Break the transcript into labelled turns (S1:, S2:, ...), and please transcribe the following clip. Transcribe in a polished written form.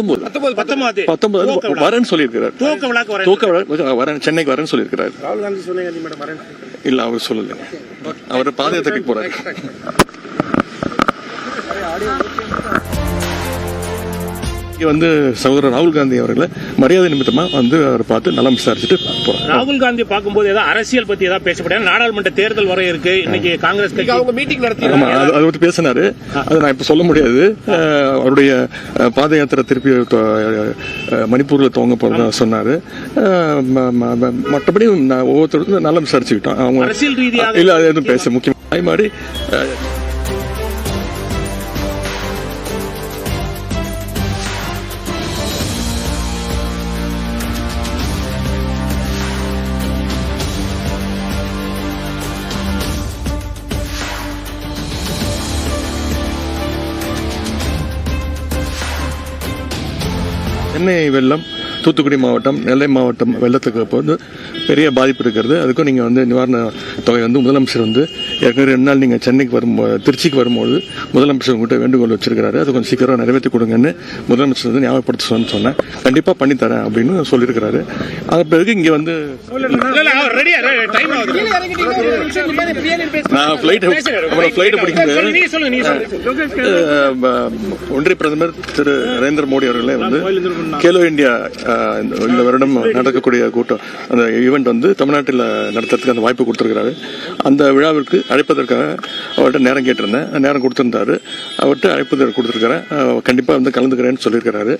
S1: 19 வரேன்னு சொல்லியிருக்கிறார். சென்னைக்கு வரேன்னு சொல்லியிருக்கிறார்.
S2: ராகுல் காந்தி சொன்னீங்க
S1: இல்ல, அவர் சொல்லல. அவர் பாத யாத்திரைக்கு போறாரு. வந்து சகோதரர் ராகுல் காந்தி அவர்களை மரியாதை நிமித்தமா வந்து அவரை பார்த்து நலம் விசாரிச்சுட்டு போறாங்க.
S2: ராகுல் காந்தி பார்க்கும்போது ஏதாவது அரசியல் பத்தி ஏதாவது பேசப்பட, நாடாளுமன்ற தேர்தல் வர இருக்கு, இன்னைக்கு காங்கிரஸ் கட்சி அவங்க மீட்டிங் நடத்தி
S1: அதை பத்தி பேசினாரு. அதை நான் இப்ப சொல்ல முடியாது. அவருடைய பாத யாத்திரை திருப்பி மணிப்பூர்ல துவங்க போறதா சொன்னாரு. மற்றபடி ஒவ்வொருத்தருக்கும் நலம் விசாரிச்சுக்கிட்டோம். அவங்க
S2: அரசியல் ரீதியாக
S1: இல்ல, அது எதுவும் பேச முக்கியமாக மாதிரி சென்னை வெள்ளம், தூத்துக்குடி மாவட்டம், நெல்லை மாவட்டம் வெள்ளத்துக்கு வந்து பெரிய பாதிப்பு இருக்கிறது. அதுக்கும் நீங்கள் வந்து நிவாரண தொகை வந்து முதலமைச்சர் வந்து ஏற்கனவே 2 நாள் நீங்கள் சென்னைக்கு திருச்சிக்கு வரும்போது முதலமைச்சர் உங்கள்கிட்ட வேண்டுகோள் வச்சிருக்கிறாரு. அது கொஞ்சம் சீக்கிரம் நிறைவேற்றி கொடுங்கன்னு முதலமைச்சர் வந்து ஞாபகப்படுத்த சொன்னேன். கண்டிப்பாக பண்ணித்தரேன் அப்படின்னு சொல்லியிருக்கிறாரு. அது பிறகு இங்கே வந்து நான் ஃப்ளைட்டை பிடிக்கும்போது ஒன்றிய பிரதமர் திரு நரேந்திர மோடி அவர்களே வந்து கேலோ இந்தியா இந்த வருடம் நடக்கக்கூடிய கூட்டம், அந்த ஈவெண்ட் வந்து தமிழ்நாட்டில் நடத்துறதுக்கு அந்த வாய்ப்பு கொடுத்துருக்கிறாரு. அந்த விழாவிற்கு அழைப்பதற்காக அவர்கிட்ட நேரம் கேட்டிருந்தேன். நேரம் கொடுத்துருந்தாரு. அவர்கிட்ட அழைப்பு கொடுத்துருக்கிறேன். கண்டிப்பாக வந்து கலந்துக்கிறேன்னு சொல்லியிருக்கிறாரு.